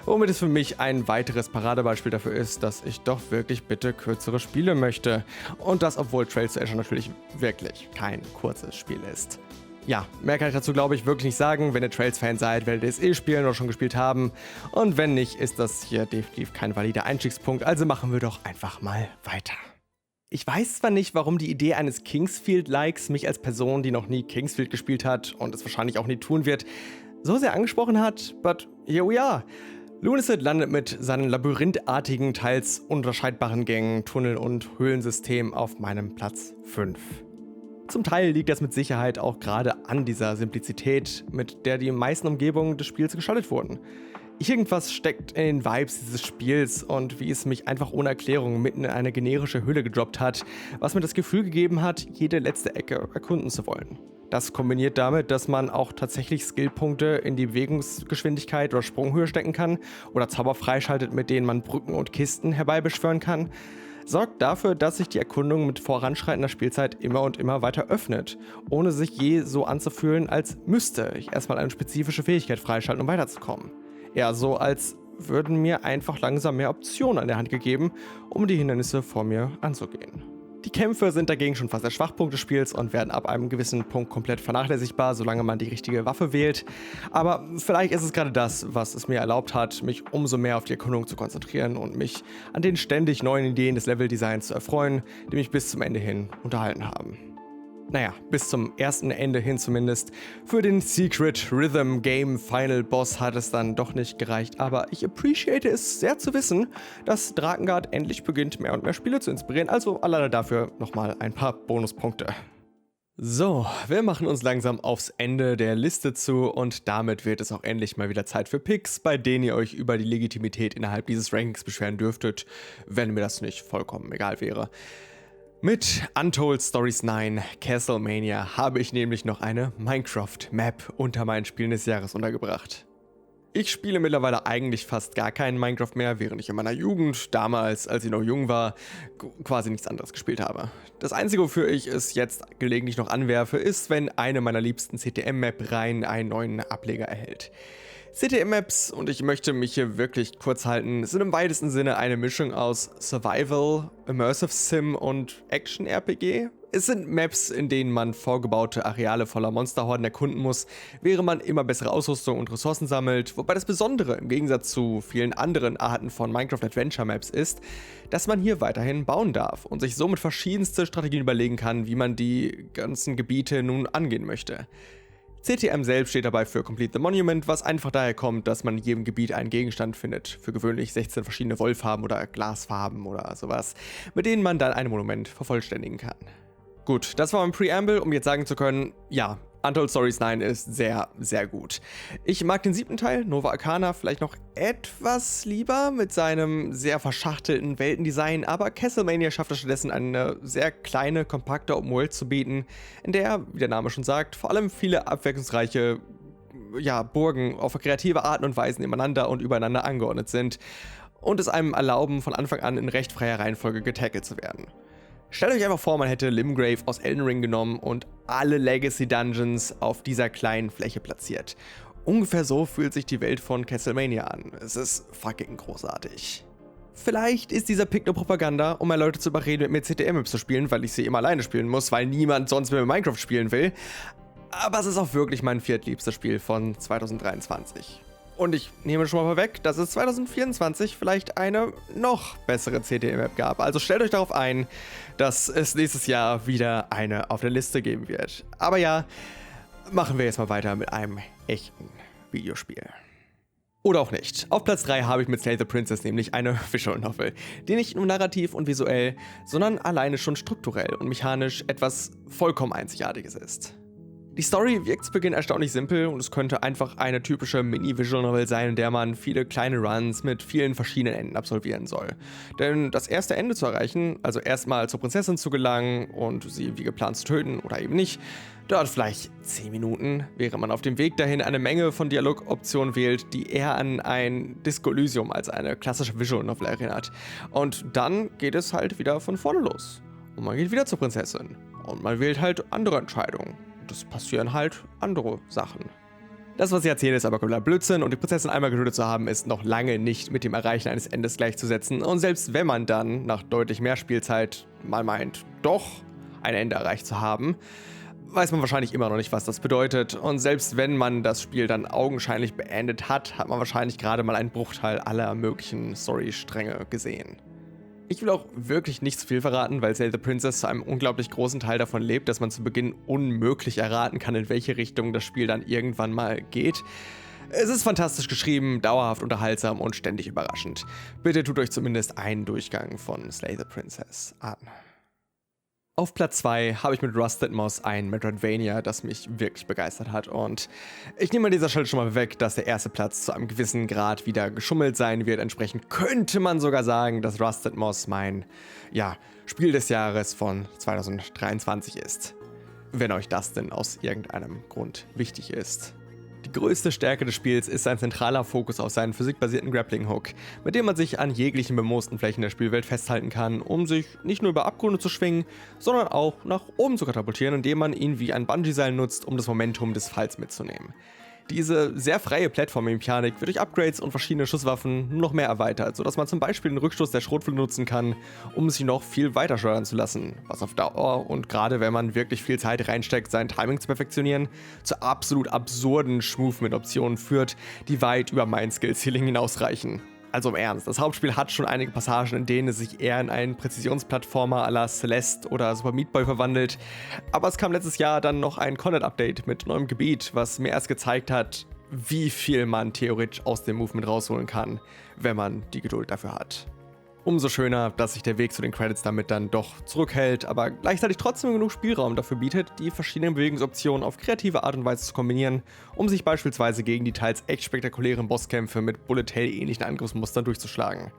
Womit es für mich ein weiteres Paradebeispiel dafür ist, dass ich doch wirklich bitte kürzere Spiele möchte. Und das, obwohl Trails to Azure natürlich wirklich kein kurzes Spiel ist. Ja, mehr kann ich dazu glaube ich wirklich nicht sagen. Wenn ihr Trails-Fan seid, werdet ihr es eh spielen oder schon gespielt haben. Und wenn nicht, ist das hier definitiv kein valider Einstiegspunkt, also machen wir doch einfach mal weiter. Ich weiß zwar nicht, warum die Idee eines Kingsfield-Likes mich als Person, die noch nie Kingsfield gespielt hat und es wahrscheinlich auch nie tun wird, so sehr angesprochen hat, but here we are. Lunacid landet mit seinen labyrinthartigen, teils unterscheidbaren Gängen, Tunnel- und Höhlensystem auf meinem Platz 5. Zum Teil liegt das mit Sicherheit auch gerade an dieser Simplizität, mit der die meisten Umgebungen des Spiels gestaltet wurden. Irgendwas steckt in den Vibes dieses Spiels und wie es mich einfach ohne Erklärung mitten in eine generische Höhle gedroppt hat, was mir das Gefühl gegeben hat, jede letzte Ecke erkunden zu wollen. Das kombiniert damit, dass man auch tatsächlich Skillpunkte in die Bewegungsgeschwindigkeit oder Sprunghöhe stecken kann oder Zauber freischaltet, mit denen man Brücken und Kisten herbeibeschwören kann, sorgt dafür, dass sich die Erkundung mit voranschreitender Spielzeit immer und immer weiter öffnet, ohne sich je so anzufühlen, als müsste ich erstmal eine spezifische Fähigkeit freischalten, um weiterzukommen. Eher so, als würden mir einfach langsam mehr Optionen an der Hand gegeben, um die Hindernisse vor mir anzugehen. Die Kämpfe sind dagegen schon fast der Schwachpunkt des Spiels und werden ab einem gewissen Punkt komplett vernachlässigbar, solange man die richtige Waffe wählt. Aber vielleicht ist es gerade das, was es mir erlaubt hat, mich umso mehr auf die Erkundung zu konzentrieren und mich an den ständig neuen Ideen des Leveldesigns zu erfreuen, die mich bis zum Ende hin unterhalten haben. Naja, bis zum ersten Ende hin zumindest. Für den Secret Rhythm Game Final Boss hat es dann doch nicht gereicht, aber ich appreciate es sehr zu wissen, dass Drakengard endlich beginnt, mehr und mehr Spiele zu inspirieren, also alleine dafür nochmal ein paar Bonuspunkte. So, wir machen uns langsam aufs Ende der Liste zu und damit wird es auch endlich mal wieder Zeit für Picks, bei denen ihr euch über die Legitimität innerhalb dieses Rankings beschweren dürftet, wenn mir das nicht vollkommen egal wäre. Mit Untold Stories 9 Castlemania habe ich nämlich noch eine Minecraft-Map unter meinen Spielen des Jahres untergebracht. Ich spiele mittlerweile eigentlich fast gar keinen Minecraft mehr, während ich in meiner Jugend, damals, als ich noch jung war, quasi nichts anderes gespielt habe. Das Einzige, wofür ich es jetzt gelegentlich noch anwerfe, ist, wenn eine meiner liebsten CTM-Map-Reihen einen neuen Ableger erhält. CTM-Maps, und ich möchte mich hier wirklich kurz halten, sind im weitesten Sinne eine Mischung aus Survival, Immersive Sim und Action-RPG. Es sind Maps, in denen man vorgebaute Areale voller Monsterhorden erkunden muss, während man immer bessere Ausrüstung und Ressourcen sammelt, wobei das Besondere im Gegensatz zu vielen anderen Arten von Minecraft Adventure Maps ist, dass man hier weiterhin bauen darf und sich somit verschiedenste Strategien überlegen kann, wie man die ganzen Gebiete nun angehen möchte. CTM selbst steht dabei für Complete the Monument, was einfach daher kommt, dass man in jedem Gebiet einen Gegenstand findet, für gewöhnlich 16 verschiedene Wollfarben oder Glasfarben oder sowas, mit denen man dann ein Monument vervollständigen kann. Gut, das war mein Preamble, um jetzt sagen zu können, ja, Untold Stories 9 ist sehr, sehr gut. Ich mag den 7. Teil, Nova Arcana, vielleicht noch etwas lieber mit seinem sehr verschachtelten Weltendesign, aber Castlemania schafft es stattdessen eine sehr kleine, kompakte Open World zu bieten, in der, wie der Name schon sagt, vor allem viele abwechslungsreiche Burgen auf kreative Arten und Weisen nebeneinander und übereinander angeordnet sind und es einem erlauben, von Anfang an in recht freier Reihenfolge getackelt zu werden. Stellt euch einfach vor, man hätte Limgrave aus Elden Ring genommen und alle Legacy Dungeons auf dieser kleinen Fläche platziert. Ungefähr so fühlt sich die Welt von Castlemania an. Es ist fucking großartig. Vielleicht ist dieser Pick nur Propaganda, um mehr Leute zu überreden, mit mir CTM-Maps zu spielen, weil ich sie immer alleine spielen muss, weil niemand sonst mit mir Minecraft spielen will. Aber es ist auch wirklich mein viertliebstes Spiel von 2023. Und ich nehme schon mal vorweg, dass es 2024 vielleicht eine noch bessere CTM-Map gab. Also stellt euch darauf ein, dass es nächstes Jahr wieder eine auf der Liste geben wird. Aber ja, machen wir jetzt mal weiter mit einem echten Videospiel. Oder auch nicht. Auf Platz 3 habe ich mit Slay the Princess nämlich eine Visual Novel, die nicht nur narrativ und visuell, sondern alleine schon strukturell und mechanisch etwas vollkommen Einzigartiges ist. Die Story wirkt zu Beginn erstaunlich simpel und es könnte einfach eine typische Mini-Visual Novel sein, in der man viele kleine Runs mit vielen verschiedenen Enden absolvieren soll. Denn das erste Ende zu erreichen, also erstmal zur Prinzessin zu gelangen und sie wie geplant zu töten oder eben nicht, dauert vielleicht 10 Minuten, während man auf dem Weg dahin eine Menge von Dialogoptionen wählt, die eher an ein Disco Elysium als eine klassische Visual Novel erinnert. Und dann geht es halt wieder von vorne los. Und man geht wieder zur Prinzessin. Und man wählt halt andere Entscheidungen. Es passieren halt andere Sachen. Das, was ich erzähle, ist aber kompletter Blödsinn und die Prinzessin einmal getötet zu haben, ist noch lange nicht mit dem Erreichen eines Endes gleichzusetzen. Und selbst wenn man dann nach deutlich mehr Spielzeit mal meint, doch ein Ende erreicht zu haben, weiß man wahrscheinlich immer noch nicht, was das bedeutet. Und selbst wenn man das Spiel dann augenscheinlich beendet hat, hat man wahrscheinlich gerade mal einen Bruchteil aller möglichen Storystränge gesehen. Ich will auch wirklich nicht zu viel verraten, weil Slay the Princess zu einem unglaublich großen Teil davon lebt, dass man zu Beginn unmöglich erraten kann, in welche Richtung das Spiel dann irgendwann mal geht. Es ist fantastisch geschrieben, dauerhaft unterhaltsam und ständig überraschend. Bitte tut euch zumindest einen Durchgang von Slay the Princess an. Auf Platz 2 habe ich mit Rusted Moss ein Metroidvania, das mich wirklich begeistert hat. Und ich nehme an dieser Stelle schon mal weg, dass der erste Platz zu einem gewissen Grad wieder geschummelt sein wird. Entsprechend könnte man sogar sagen, dass Rusted Moss mein Spiel des Jahres von 2023 ist. Wenn euch das denn aus irgendeinem Grund wichtig ist. Die größte Stärke des Spiels ist sein zentraler Fokus auf seinen physikbasierten Grappling-Hook, mit dem man sich an jeglichen bemoosten Flächen der Spielwelt festhalten kann, um sich nicht nur über Abgründe zu schwingen, sondern auch nach oben zu katapultieren, indem man ihn wie ein Bungee-Seil nutzt, um das Momentum des Falls mitzunehmen. Diese sehr freie Plattform-Mechanik wird durch Upgrades und verschiedene Schusswaffen nur noch mehr erweitert, sodass man zum Beispiel den Rückstoß der Schrotflinte nutzen kann, um sich noch viel weiter steuern zu lassen, was auf Dauer und gerade wenn man wirklich viel Zeit reinsteckt, sein Timing zu perfektionieren, zu absolut absurden Movement-Optionen führt, die weit über mein Skill-Ceiling hinausreichen. Also im Ernst, das Hauptspiel hat schon einige Passagen, in denen es sich eher in einen Präzisionsplattformer à la Celeste oder Super Meat Boy verwandelt. Aber es kam letztes Jahr dann noch ein Content-Update mit neuem Gebiet, was mir erst gezeigt hat, wie viel man theoretisch aus dem Movement rausholen kann, wenn man die Geduld dafür hat. Umso schöner, dass sich der Weg zu den Credits damit dann doch zurückhält, aber gleichzeitig trotzdem genug Spielraum dafür bietet, die verschiedenen Bewegungsoptionen auf kreative Art und Weise zu kombinieren, um sich beispielsweise gegen die teils echt spektakulären Bosskämpfe mit Bullet-Hell-ähnlichen Angriffsmustern durchzuschlagen.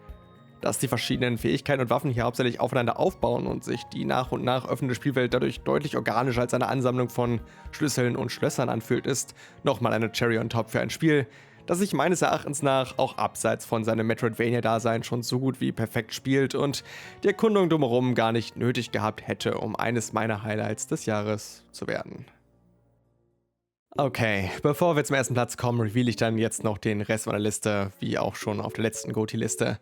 Dass die verschiedenen Fähigkeiten und Waffen hier hauptsächlich aufeinander aufbauen und sich die nach und nach öffnende Spielwelt dadurch deutlich organischer als eine Ansammlung von Schlüsseln und Schlössern anfühlt, ist nochmal eine Cherry on top für ein Spiel, das sich meines Erachtens nach auch abseits von seinem Metroidvania-Dasein schon so gut wie perfekt spielt und die Erkundung drumherum gar nicht nötig gehabt hätte, um eines meiner Highlights des Jahres zu werden. Okay, bevor wir zum ersten Platz kommen, reveal ich dann jetzt noch den Rest meiner Liste, wie auch schon auf der letzten GOTY-Liste.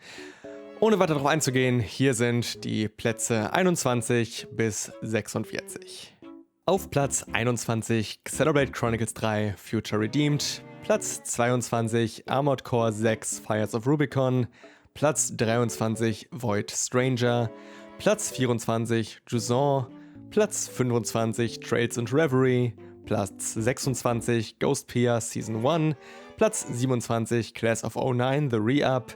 Ohne weiter darauf einzugehen, hier sind die Plätze 21 bis 46. Auf Platz 21 Xenoblade Chronicles 3 Future Redeemed, Platz 22 Armored Core 6 Fires of Rubicon, Platz 23 Void Stranger, Platz 24 Jusant, Platz 25 Trails and Reverie, Platz 26 Ghostpia Season 1, Platz 27 Class of 09 The Re-Up,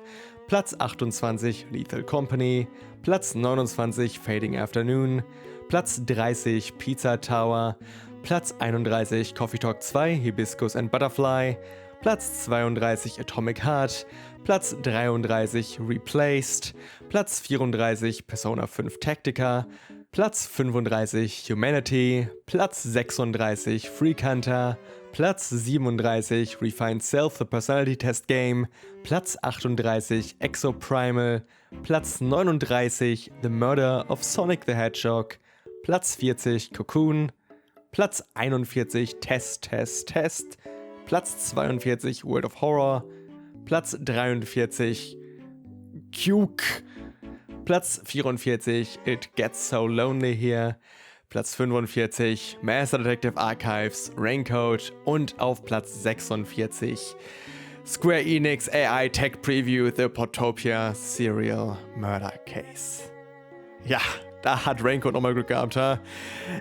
Platz 28 Lethal Company, Platz 29 Fading Afternoon, Platz 30 Pizza Tower, Platz 31 Coffee Talk 2 Hibiscus and Butterfly, Platz 32 Atomic Heart, Platz 33 Replaced, Platz 34 Persona 5 Tactica, Platz 35 Humanity, Platz 36 Freak Hunter, Platz 37 Refined Self The Personality Test Game, Platz 38 Exoprimal, Platz 39 The Murder of Sonic the Hedgehog, Platz 40 Cocoon, Platz 41 Test, Platz 42 World of Horror, Platz 43 Cuke, Platz 44 It Gets So Lonely Here, Platz 45 Master Detective Archives Raincoat und auf Platz 46 Square Enix AI Tech Preview The Portopia Serial Murder Case. Ja, da hat Raincoat nochmal Glück gehabt, ha?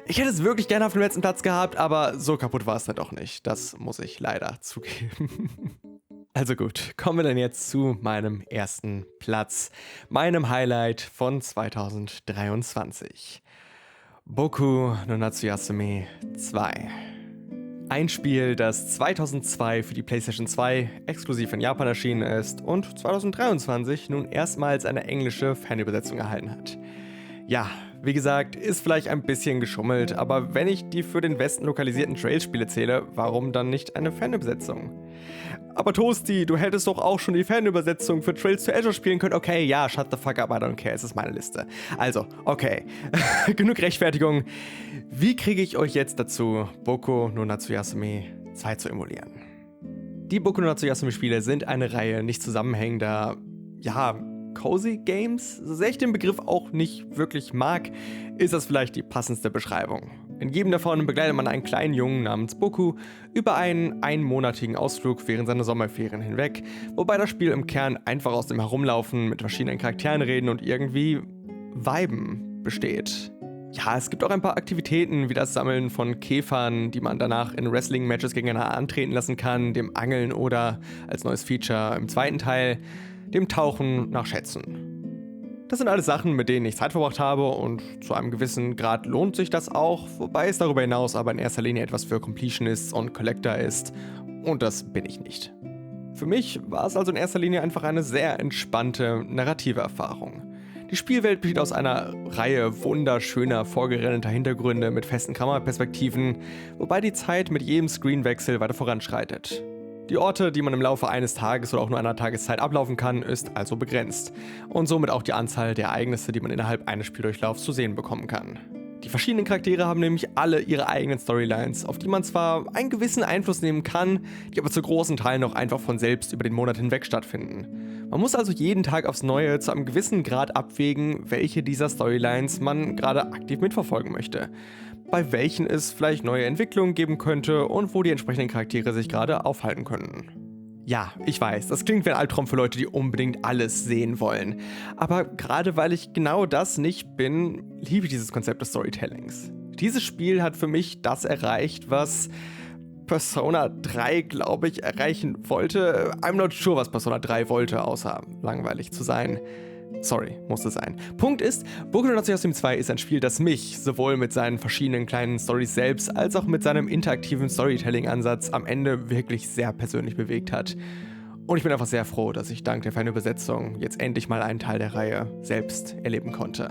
Ich hätte es wirklich gerne auf dem letzten Platz gehabt, aber so kaputt war es dann doch nicht. Das muss ich leider zugeben. Also gut, kommen wir dann jetzt zu meinem ersten Platz, meinem Highlight von 2023. Boku no Natsuyasumi 2. Ein Spiel, das 2002 für die PlayStation 2 exklusiv in Japan erschienen ist und 2023 nun erstmals eine englische Fanübersetzung erhalten hat. Ja, wie gesagt, ist vielleicht ein bisschen geschummelt, aber wenn ich die für den Westen lokalisierten Trails-Spiele zähle, warum dann nicht eine Fanübersetzung? Aber Toasty, du hättest doch auch schon die Fanübersetzung für Trails to Azure spielen können. Okay, ja, shut the fuck up, I don't care, es ist meine Liste. Also, okay, genug Rechtfertigung. Wie kriege ich euch jetzt dazu, Boku no Natsuyasumi 2 zu emulieren? Die Boku no Natsuyasumi-Spiele sind eine Reihe nicht zusammenhängender, Cozy Games, so sehr ich den Begriff auch nicht wirklich mag, ist das vielleicht die passendste Beschreibung. In jedem davon begleitet man einen kleinen Jungen namens Boku über einen einmonatigen Ausflug während seiner Sommerferien hinweg, wobei das Spiel im Kern einfach aus dem Herumlaufen, mit verschiedenen Charakteren reden und irgendwie Viben besteht. Ja, es gibt auch ein paar Aktivitäten wie das Sammeln von Käfern, die man danach in Wrestling-Matches gegeneinander antreten lassen kann, dem Angeln oder als neues Feature im zweiten Teil dem Tauchen nach Schätzen. Das sind alles Sachen, mit denen ich Zeit verbracht habe und zu einem gewissen Grad lohnt sich das auch, wobei es darüber hinaus aber in erster Linie etwas für Completionists und Collector ist und das bin ich nicht. Für mich war es also in erster Linie einfach eine sehr entspannte narrative Erfahrung. Die Spielwelt besteht aus einer Reihe wunderschöner, vorgerendeter Hintergründe mit festen Kameraperspektiven, wobei die Zeit mit jedem Screenwechsel weiter voranschreitet. Die Orte, die man im Laufe eines Tages oder auch nur einer Tageszeit ablaufen kann, ist also begrenzt und somit auch die Anzahl der Ereignisse, die man innerhalb eines Spieldurchlaufs zu sehen bekommen kann. Die verschiedenen Charaktere haben nämlich alle ihre eigenen Storylines, auf die man zwar einen gewissen Einfluss nehmen kann, die aber zu großen Teilen auch einfach von selbst über den Monat hinweg stattfinden. Man muss also jeden Tag aufs Neue zu einem gewissen Grad abwägen, welche dieser Storylines man gerade aktiv mitverfolgen möchte, bei welchen es vielleicht neue Entwicklungen geben könnte und wo die entsprechenden Charaktere sich gerade aufhalten könnten. Ja, ich weiß, das klingt wie ein Albtraum für Leute, die unbedingt alles sehen wollen. Aber gerade weil ich genau das nicht bin, liebe ich dieses Konzept des Storytellings. Dieses Spiel hat für mich das erreicht, was Persona 3, glaube ich, erreichen wollte. I'm not sure, was Persona 3 wollte, außer langweilig zu sein. Sorry, musste sein. Punkt ist, Boku no Natsu Yasumi 2 ist ein Spiel, das mich sowohl mit seinen verschiedenen kleinen Storys selbst als auch mit seinem interaktiven Storytelling-Ansatz am Ende wirklich sehr persönlich bewegt hat. Und ich bin einfach sehr froh, dass ich dank der feinen Übersetzung jetzt endlich mal einen Teil der Reihe selbst erleben konnte.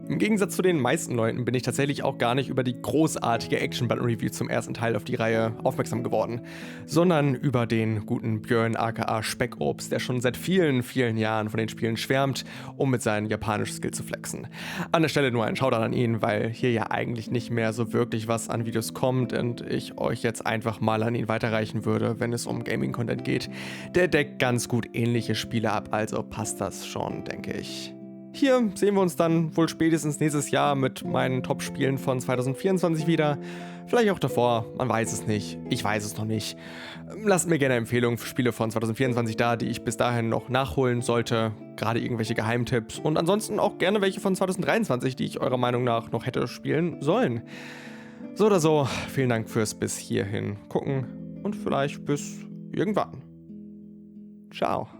Im Gegensatz zu den meisten Leuten bin ich tatsächlich auch gar nicht über die großartige Action-Button-Review zum ersten Teil auf die Reihe aufmerksam geworden, sondern über den guten Björn aka Speckobst, der schon seit vielen, vielen Jahren von den Spielen schwärmt, um mit seinen japanischen Skills zu flexen. An der Stelle nur ein Shoutout an ihn, weil hier ja eigentlich nicht mehr so wirklich was an Videos kommt und ich euch jetzt einfach mal an ihn weiterreichen würde, wenn es um Gaming-Content geht. Der deckt ganz gut ähnliche Spiele ab, also passt das schon, denke ich. Hier sehen wir uns dann wohl spätestens nächstes Jahr mit meinen Top-Spielen von 2024 wieder. Vielleicht auch davor, man weiß es nicht. Ich weiß es noch nicht. Lasst mir gerne Empfehlungen für Spiele von 2024 da, die ich bis dahin noch nachholen sollte. Gerade irgendwelche Geheimtipps und ansonsten auch gerne welche von 2023, die ich eurer Meinung nach noch hätte spielen sollen. So oder so, vielen Dank fürs bis hierhin gucken und vielleicht bis irgendwann. Ciao.